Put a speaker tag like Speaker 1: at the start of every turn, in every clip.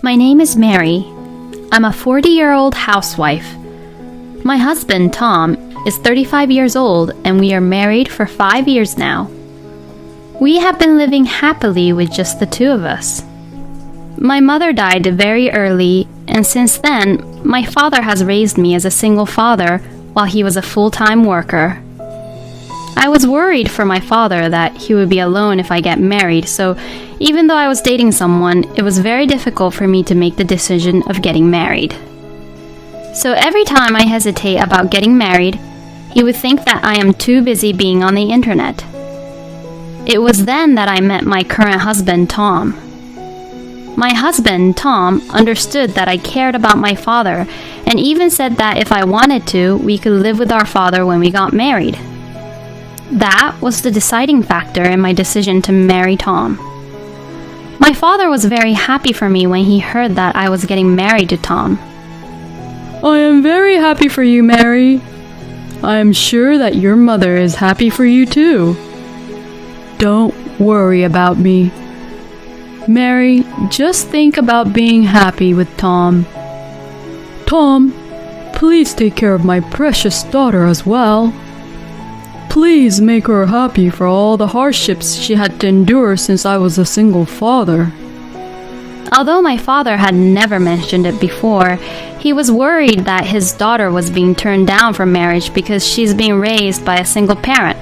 Speaker 1: My name is Mary. I'm a 40-year-old housewife. My husband, Tom, is 35 years old and we are married for 5 years now. We have been living happily with just the two of us. My mother died very early, and since then, my father has raised me as a single father while he was a full-time worker. I was worried for my father that he would be alone if I get married, so even though I was dating someone, it was very difficult for me to make the decision of getting married. So every time I hesitate about getting married, he would think that I am too busy being on the internet. It was then that I met my current husband, Tom. My husband, Tom, understood that I cared about my father and even said that if I wanted to, we could live with our father when we got married. That was the deciding factor in my decision to marry Tom. My father was very happy for me when he heard that I was getting married to Tom.
Speaker 2: I am very happy for you, Mary. I am sure that your mother is happy for you too. Don't worry about me. Mary, just think about being happy with Tom. Tom, please take care of my precious daughter as well. Please make her happy for all the hardships she had to endure since I was a single father.
Speaker 1: Although my father had never mentioned it before, he was worried that his daughter was being turned down for marriage because she's being raised by a single parent,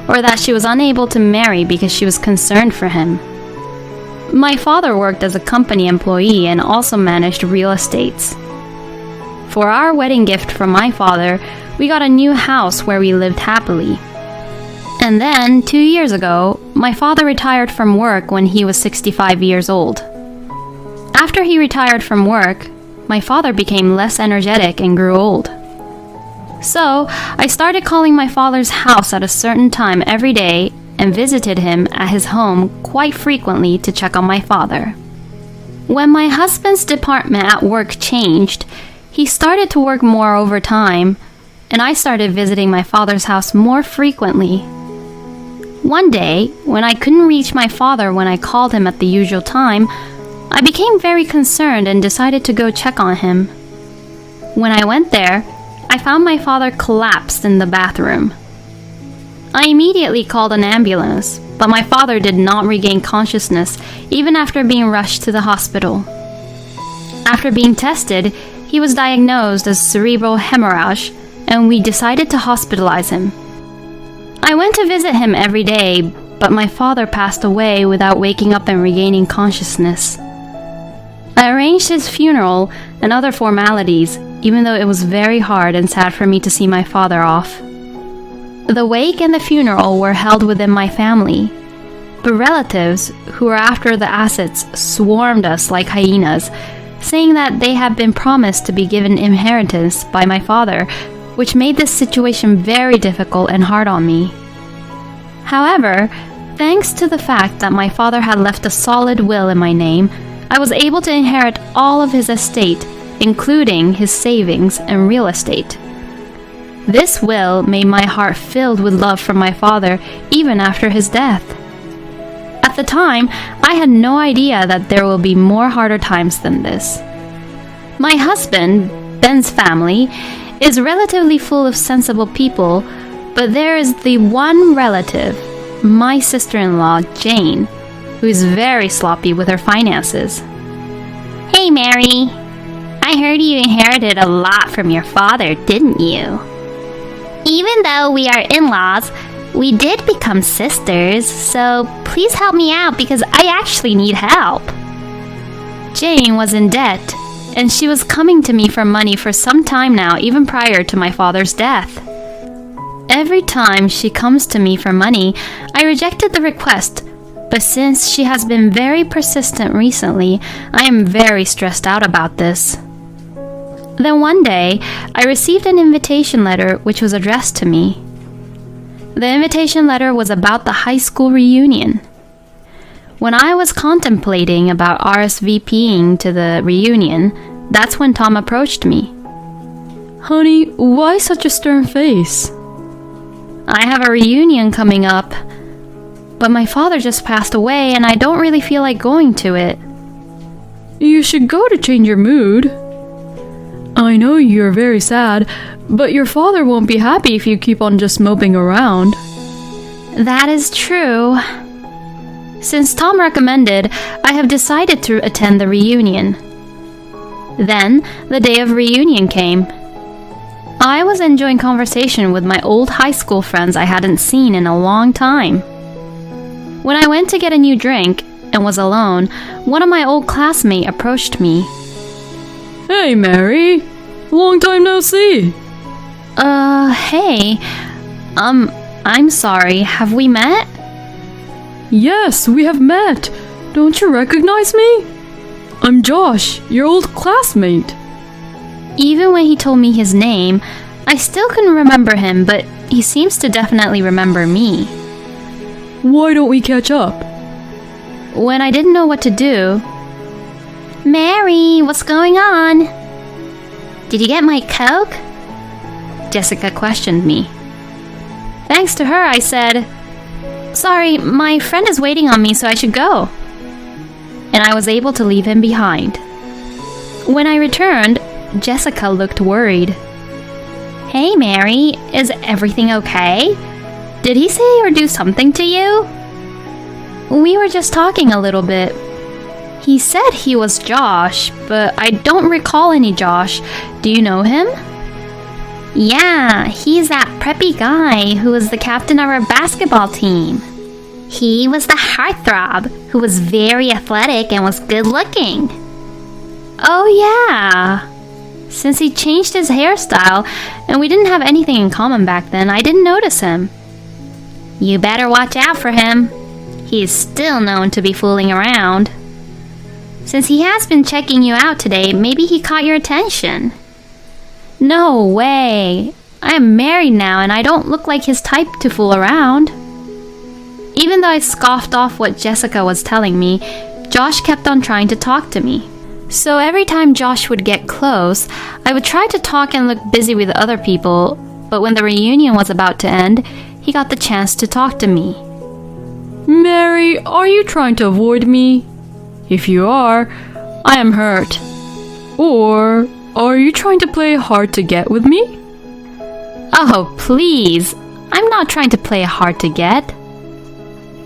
Speaker 1: or that she was unable to marry because she was concerned for him. My father worked as a company employee and also managed real estates. For our wedding gift from my father, we got a new house where we lived happily. And then, 2 years ago, my father retired from work when he was 65 years old. After he retired from work, my father became less energetic and grew old. So, I started calling my father's house at a certain time every day and visited him at his home quite frequently to check on my father. When my husband's department at work changed, he started to work more overtime, and I started visiting my father's house more frequently. One day, when I couldn't reach my father when I called him at the usual time, I became very concerned and decided to go check on him. When I went there, I found my father collapsed in the bathroom. I immediately called an ambulance, but my father did not regain consciousness even after being rushed to the hospital. After being tested, he was diagnosed as cerebral hemorrhage, and we decided to hospitalize him. I went to visit him every day, but my father passed away without waking up and regaining consciousness. I arranged his funeral and other formalities, even though it was very hard and sad for me to see my father off. The wake and the funeral were held within my family, but relatives who were after the assets swarmed us like hyenas, saying that they had been promised to be given inheritance by my father, which made this situation very difficult and hard on me. However, thanks to the fact that my father had left a solid will in my name, I was able to inherit all of his estate, including his savings and real estate. This will made my heart filled with love for my father even after his death. At the time, I had no idea that there will be more harder times than this. My husband, Ben's family, is relatively full of sensible people, but there is the one relative, my sister-in-law, Jane, who is very sloppy with her finances. Hey, Mary. I heard you inherited a lot from your father, didn't you? Even though we are in-laws, we did become sisters, so please help me out because I actually need help. Jane was in debt, and she was coming to me for money for some time now, even prior to my father's death. Every time she comes to me for money, I rejected the request, but since she has been very persistent recently, I am very stressed out about this. Then one day, I received an invitation letter which was addressed to me. The invitation letter was about the high school reunion. When I was contemplating about RSVPing to the reunion, that's when Tom approached me.
Speaker 2: Honey, why such a stern face?
Speaker 1: I have a reunion coming up, but my father just passed away and I don't really feel like going to it.
Speaker 2: You should go to change your mood. I know you're very sad, but your father won't be happy if you keep on just moping around.
Speaker 1: That is true. Since Tom recommended, I have decided to attend the reunion. Then, the day of reunion came. I was enjoying conversation with my old high school friends I hadn't seen in a long time. When I went to get a new drink and was alone, one of my old classmates approached me.
Speaker 2: Hey, Mary. Long time no see.
Speaker 1: Hey. I'm sorry, have we met?
Speaker 2: Yes, we have met. Don't you recognize me? I'm Josh, your old classmate.
Speaker 1: Even when he told me his name, I still couldn't remember him, but he seems to definitely remember me.
Speaker 2: Why don't we catch up?
Speaker 1: When I didn't know what to do, Mary, what's going on? Did you get my Coke? Jessica questioned me. Thanks to her, I said, sorry, my friend is waiting on me, so I should go. And I was able to leave him behind. When I returned, Jessica looked worried. Hey, Mary, is everything okay? Did he say or do something to you? We were just talking a little bit. He said he was Josh, but I don't recall any Josh. Do you know him? Yeah, he's that preppy guy who was the captain of our basketball team. He was the heartthrob who was very athletic and was good looking. Oh yeah. Since he changed his hairstyle and we didn't have anything in common back then, I didn't notice him. You better watch out for him. He is still known to be fooling around. Since he has been checking you out today, maybe he caught your attention. No way. I am married now and I don't look like his type to fool around. Even though I scoffed off what Jessica was telling me, Josh kept on trying to talk to me. So every time Josh would get close, I would try to talk and look busy with other people, but when the reunion was about to end, he got the chance to talk to me.
Speaker 2: Mary, are you trying to avoid me? If you are, I am hurt. Or are you trying to play hard to get with me?
Speaker 1: Oh, please. I'm not trying to play hard to get.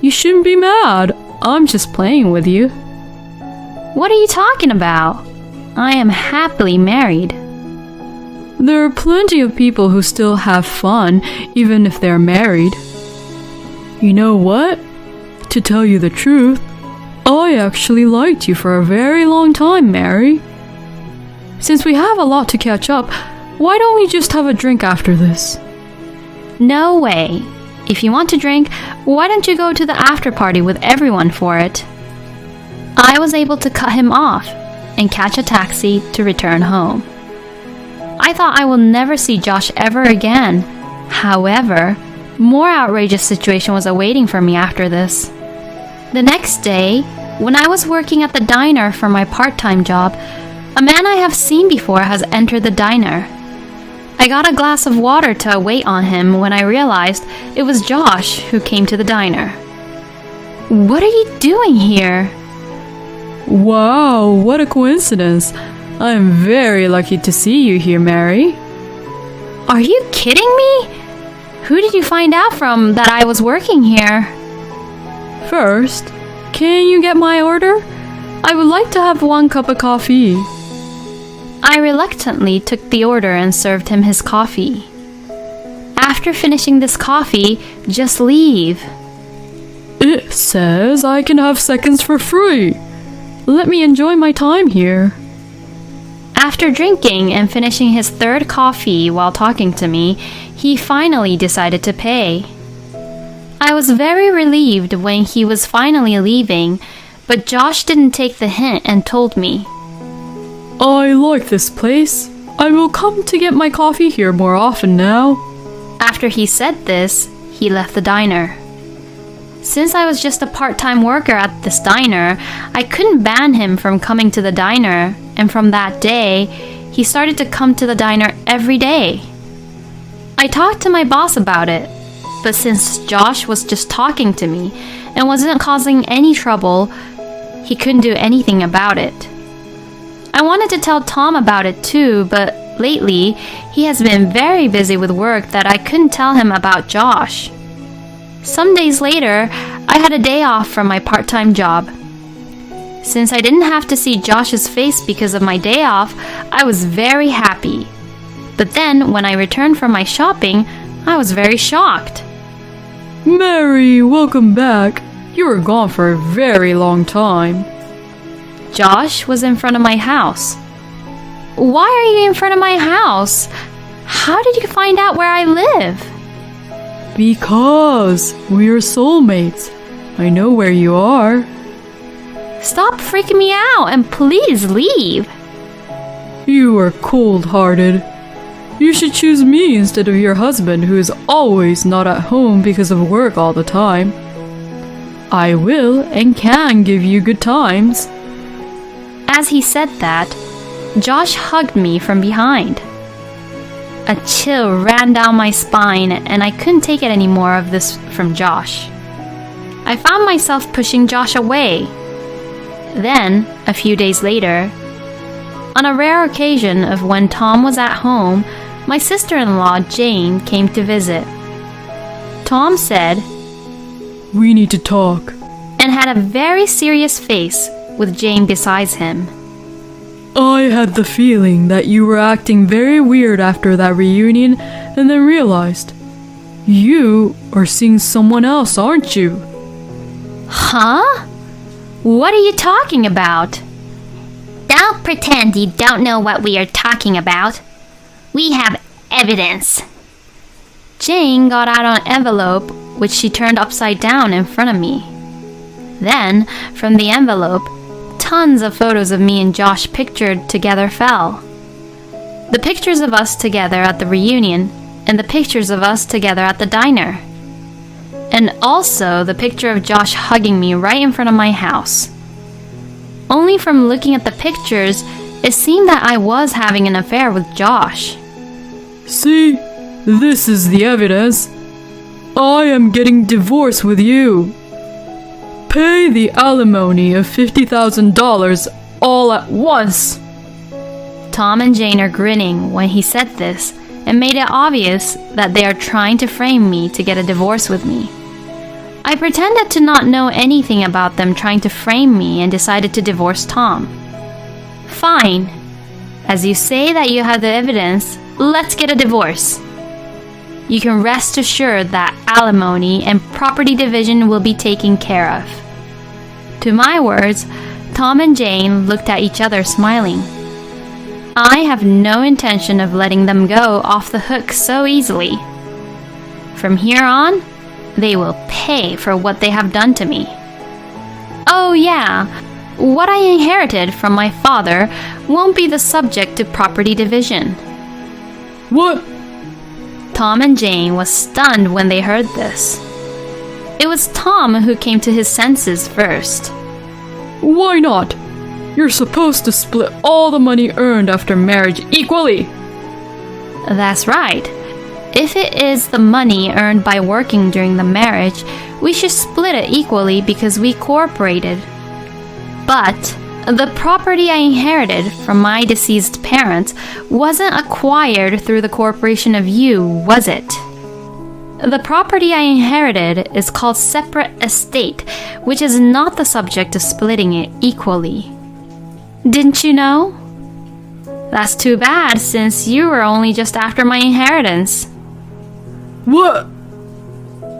Speaker 2: You shouldn't be mad. I'm just playing with you.
Speaker 1: What are you talking about? I am happily married.
Speaker 2: There are plenty of people who still have fun, even if they're married. You know what? To tell you the truth, I actually liked you for a very long time, Mary. Since we have a lot to catch up, why don't we just have a drink after this?
Speaker 1: No way. If you want to drink, why don't you go to the after party with everyone for it? I was able to cut him off and catch a taxi to return home. I thought I will never see Josh ever again. However, more outrageous situation was awaiting for me after this. The next day, when I was working at the diner for my part-time job, a man I have seen before has entered the diner. I got a glass of water to wait on him when I realized it was Josh who came to the diner. What are you doing here?
Speaker 2: Wow, what a coincidence. I am very lucky to see you here, Mary.
Speaker 1: Are you kidding me? Who did you find out from that I was working here?
Speaker 2: First, can you get my order? I would like to have 1 cup of coffee.
Speaker 1: I reluctantly took the order and served him his coffee. After finishing this coffee, just leave.
Speaker 2: It says I can have seconds for free. Let me enjoy my time here.
Speaker 1: After drinking and finishing his 3rd coffee while talking to me, he finally decided to pay. I was very relieved when he was finally leaving, but Josh didn't take the hint and told me,
Speaker 2: I like this place. I will come to get my coffee here more often now.
Speaker 1: After he said this, he left the diner. Since I was just a part-time worker at this diner, I couldn't ban him from coming to the diner, and from that day, he started to come to the diner every day. I talked to my boss about it, but since Josh was just talking to me and wasn't causing any trouble, he couldn't do anything about it. I wanted to tell Tom about it too, but lately he has been very busy with work that I couldn't tell him about Josh. Some days later, I had a day off from my part-time job. Since I didn't have to see Josh's face because of my day off, I was very happy. But then, when I returned from my shopping, I was very shocked.
Speaker 2: Mary, welcome back. You were gone for a very long time.
Speaker 1: Josh was in front of my house. Why are you in front of my house? How did you find out where I live?
Speaker 2: Because we are soulmates. I know where you are.
Speaker 1: Stop freaking me out and please leave.
Speaker 2: You are cold-hearted. You should choose me instead of your husband, who is always not at home because of work all the time. I will and can give you good times.
Speaker 1: As he said that, Josh hugged me from behind. A chill ran down my spine and I couldn't take it anymore of this from Josh. I found myself pushing Josh away. Then, a few days later, on a rare occasion of when Tom was at home, my sister-in-law Jane came to visit. Tom said,
Speaker 2: "We need to talk."
Speaker 1: and had a very serious face with Jane beside him.
Speaker 2: I had the feeling that you were acting very weird after that reunion and then realized you are seeing someone else, aren't you?
Speaker 1: Huh? What are you talking about?
Speaker 3: Don't pretend you don't know what we are talking about. We have evidence.
Speaker 1: Jane got out an envelope which she turned upside down in front of me. Then, from the envelope, tons of photos of me and Josh pictured together fell. The pictures of us together at the reunion and the pictures of us together at the diner. And also the picture of Josh hugging me right in front of my house. Only from looking at the pictures, it seemed that I was having an affair with Josh.
Speaker 2: See, this is the evidence. I am getting divorced with you. Pay the alimony of $50,000 all at once.
Speaker 1: Tom and Jane are grinning when he said this and made it obvious that they are trying to frame me to get a divorce with me. I pretended to not know anything about them trying to frame me and decided to divorce Tom. Fine. As you say that you have the evidence, let's get a divorce. You can rest assured that alimony and property division will be taken care of. To my words, Tom and Jane looked at each other smiling. I have no intention of letting them go off the hook so easily. From here on, they will pay for what they have done to me. Oh yeah, what I inherited from my father won't be the subject to property division.
Speaker 2: What?
Speaker 1: Tom and Jane was stunned when they heard this. It was Tom who came to his senses first.
Speaker 2: Why not? You're supposed to split all the money earned after marriage equally.
Speaker 1: That's right. If it is the money earned by working during the marriage, we should split it equally because we cooperated. But the property I inherited from my deceased parents wasn't acquired through the corporation of you, was it? The property I inherited is called separate estate, which is not the subject of splitting it equally. Didn't you know? That's too bad since you were only just after my inheritance.
Speaker 2: What?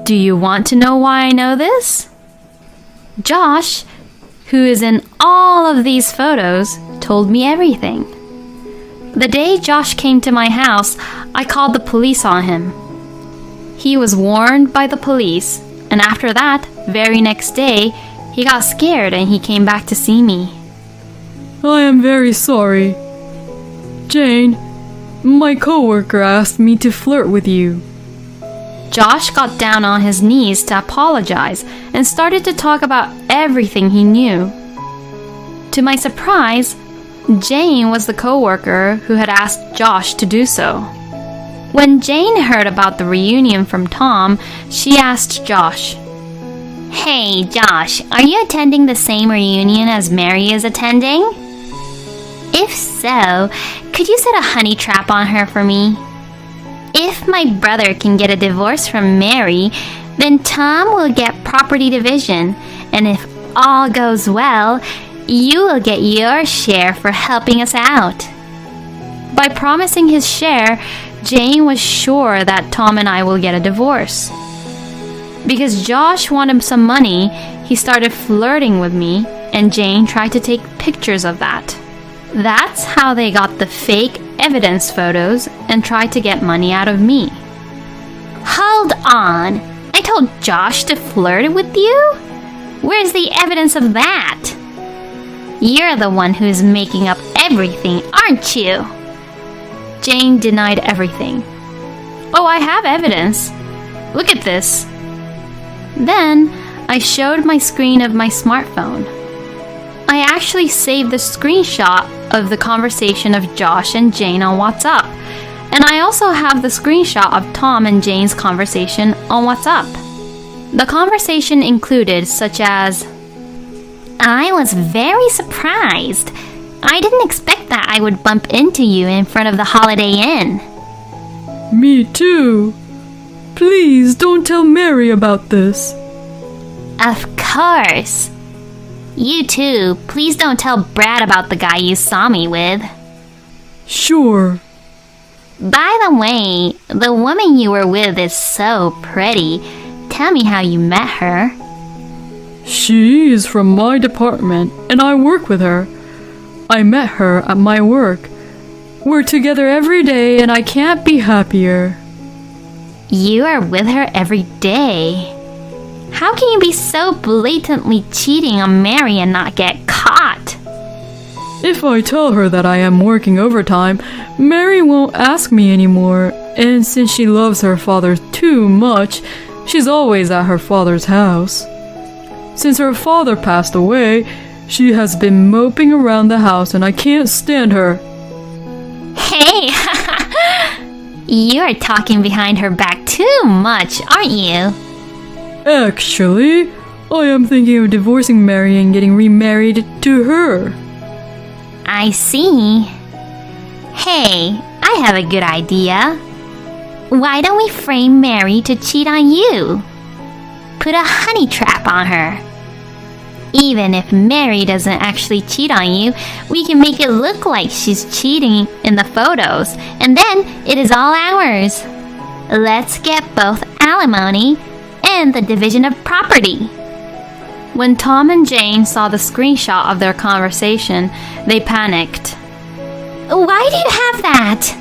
Speaker 1: Do you want to know why I know this? Josh, who is in all of these photos, told me everything. The day Josh came to my house, I called the police on him. He was warned by the police, and after that, very next day, he got scared and he came back to see me.
Speaker 2: I am very sorry. Jane, my coworker asked me to flirt with you.
Speaker 1: Josh got down on his knees to apologize and started to talk about everything he knew. To my surprise, Jane was the coworker who had asked Josh to do so. When Jane heard about the reunion from Tom, she asked Josh,
Speaker 3: Hey, Josh, are you attending the same reunion as Mary is attending? If so, could you set a honey trap on her for me? If my brother can get a divorce from Mary, then Tom will get property division, and if all goes well, you will get your share for helping us out.
Speaker 1: By promising his share, Jane was sure that Tom and I will get a divorce. Because Josh wanted some money, he started flirting with me, and Jane tried to take pictures of that. That's how they got the fake evidence photos and tried to get money out of me.
Speaker 3: Hold on. I told Josh to flirt with you? Where's the evidence of that? You're the one who's making up everything, aren't you?
Speaker 1: Jane denied everything. Oh, I have evidence. Look at this. Then I showed my screen of my smartphone. I actually saved the screenshot of the conversation of Josh and Jane on WhatsApp. And I also have the screenshot of Tom and Jane's conversation on WhatsApp. The conversation included such as,
Speaker 3: I was very surprised. I didn't expect that I would bump into you in front of the Holiday Inn.
Speaker 2: Me too. Please don't tell Mary about this.
Speaker 3: Of course. You too. Please don't tell Brad about the guy you saw me with.
Speaker 2: Sure.
Speaker 3: By the way, the woman you were with is so pretty. Tell me how you met her.
Speaker 2: She is from my department, and I work with her. I met her at my work. We're together every day, and I can't be happier.
Speaker 3: You are with her every day. How can you be so blatantly cheating on Mary and not get caught?
Speaker 2: If I tell her that I am working overtime, Mary won't ask me anymore, and since she loves her father too much, she's always at her father's house. Since her father passed away, she has been moping around the house and I can't stand her.
Speaker 3: Hey, you are talking behind her back too much, aren't you?
Speaker 2: Actually, I am thinking of divorcing Mary and getting remarried to her.
Speaker 3: I see. Hey, I have a good idea. Why don't we frame Mary to cheat on you? Put a honey trap on her. Even if Mary doesn't actually cheat on you, we can make it look like she's cheating in the photos, and then it is all ours. Let's get both alimony and the division of property.
Speaker 1: When Tom and Jane saw the screenshot of their conversation, they panicked.
Speaker 3: Why do you have that?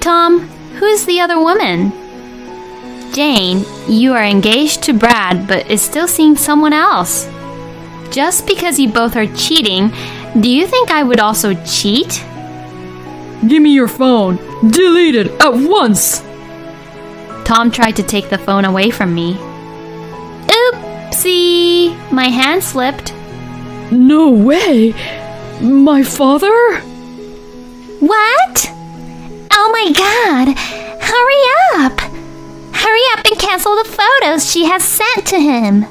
Speaker 1: Tom, who's the other woman? Jane, you are engaged to Brad but is still seeing someone else. Just because you both are cheating, do you think I would also cheat?
Speaker 2: Give me your phone. Delete it at once.
Speaker 1: Tom tried to take the phone away from me. Oopsie! My hand slipped.
Speaker 2: No way! My father?
Speaker 3: What? Oh my god! Hurry up! Hurry up and cancel the photos she has sent to him.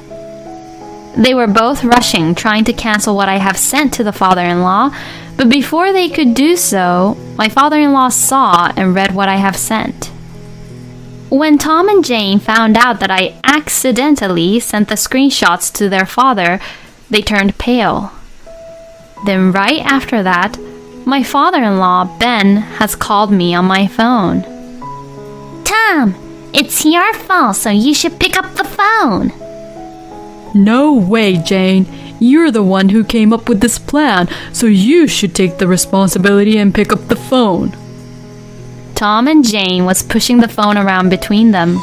Speaker 1: They were both rushing, trying to cancel what I have sent to the father-in-law, but before they could do so, my father-in-law saw and read what I have sent. When Tom and Jane found out that I accidentally sent the screenshots to their father, they turned pale. Then right after that, my father-in-law, Ben, has called me on my phone.
Speaker 3: Tom, it's your fault, so you should pick up the phone.
Speaker 2: No way, Jane. You're the one who came up with this plan, so you should take the responsibility and pick up the phone.
Speaker 1: Tom and Jane was pushing the phone around between them.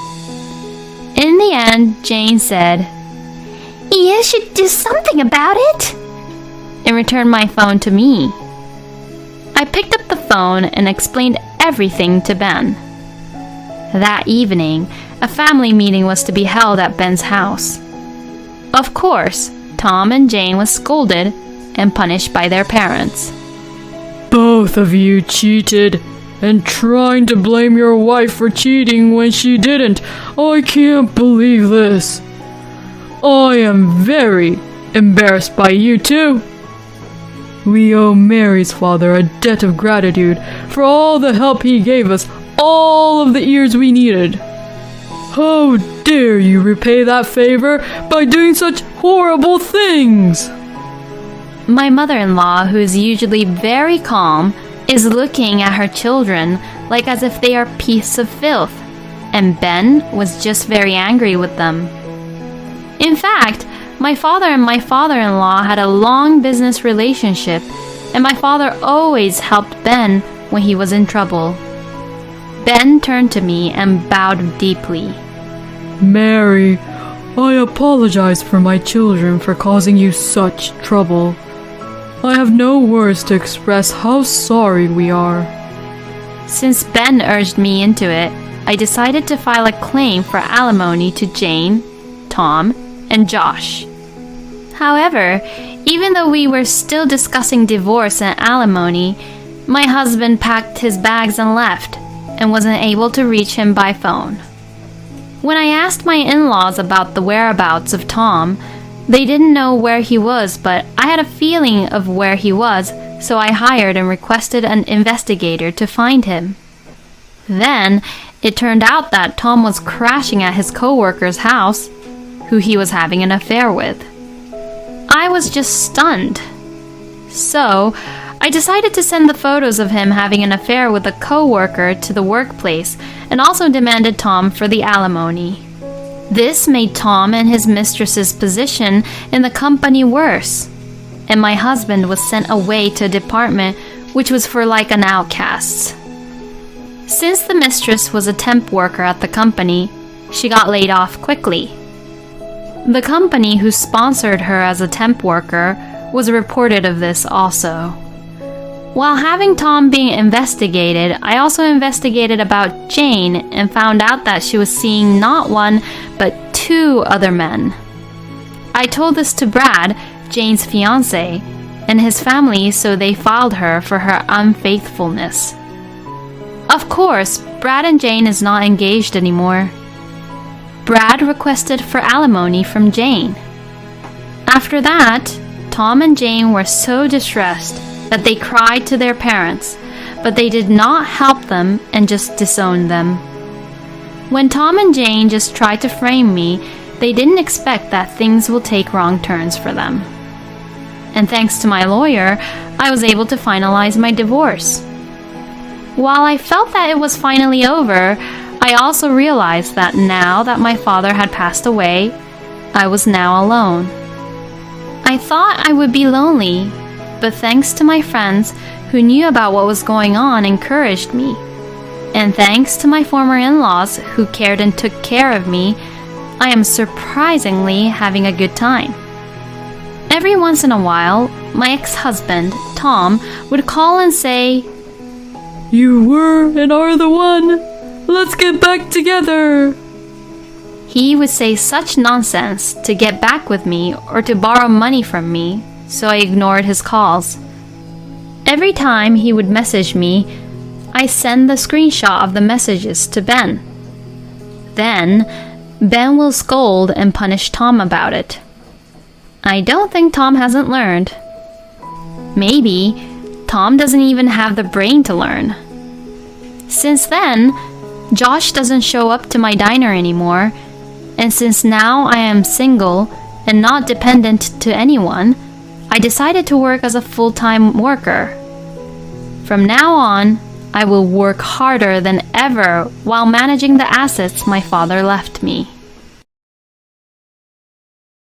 Speaker 1: In the end, Jane said,
Speaker 3: You should do something about it,
Speaker 1: and returned my phone to me. I picked up the phone and explained everything to Ben. That evening, a family meeting was to be held at Ben's house. Of course, Tom and Jane was scolded and punished by their parents.
Speaker 2: Both of you cheated, and trying to blame your wife for cheating when she didn't. I can't believe this. I am very embarrassed by you two. We owe Mary's father a debt of gratitude for all the help he gave us all of the years we needed. How dare you repay that favor by doing such horrible things?
Speaker 1: My mother-in-law, who is usually very calm, is looking at her children like as if they are pieces of filth, and Ben was just very angry with them. In fact, my father and my father-in-law had a long business relationship, and my father always helped Ben when he was in trouble. Ben turned to me and bowed deeply.
Speaker 2: Mary, I apologize for my children for causing you such trouble. I have no words to express how sorry we are.
Speaker 1: Since Ben urged me into it, I decided to file a claim for alimony to Jane, Tom, and Josh. However, even though we were still discussing divorce and alimony, my husband packed his bags and left, and wasn't able to reach him by phone. When I asked my in-laws about the whereabouts of Tom, they didn't know where he was, but I had a feeling of where he was, so I hired and requested an investigator to find him. Then, it turned out that Tom was crashing at his co-worker's house, who he was having an affair with. I was just stunned. So, I decided to send the photos of him having an affair with a co-worker to the workplace and also demanded Tom for the alimony. This made Tom and his mistress's position in the company worse, and my husband was sent away to a department which was for like an outcast. Since the mistress was a temp worker at the company, she got laid off quickly. The company who sponsored her as a temp worker was reported of this also. While having Tom being investigated, I also investigated about Jane and found out that she was seeing not one, but 2 other men. I told this to Brad, Jane's fiancé, and his family, so they filed her for her unfaithfulness. Of course, Brad and Jane is not engaged anymore. Brad requested for alimony from Jane. After that, Tom and Jane were so distressed that they cried to their parents, but they did not help them and just disowned them. When Tom and Jane just tried to frame me, they didn't expect that things will take wrong turns for them. And thanks to my lawyer, I was able to finalize my divorce. While I felt that it was finally over, I also realized that now that my father had passed away, I was now alone. I thought I would be lonely, but thanks to my friends who knew about what was going on encouraged me. And thanks to my former in-laws who cared and took care of me, I am surprisingly having a good time. Every once in a while, my ex-husband, Tom, would call and say,
Speaker 2: "You were and are the one. Let's get back together."
Speaker 1: He would say such nonsense to get back with me or to borrow money from me, so I ignored his calls. Every time he would message me, I send the screenshot of the messages to Ben. Then, Ben will scold and punish Tom about it. I don't think Tom hasn't learned. Maybe Tom doesn't even have the brain to learn. Since then, Josh doesn't show up to my diner anymore, and since now I am single and not dependent to anyone, I decided to work as a full-time worker. From now on, I will work harder than ever while managing the assets my father left me.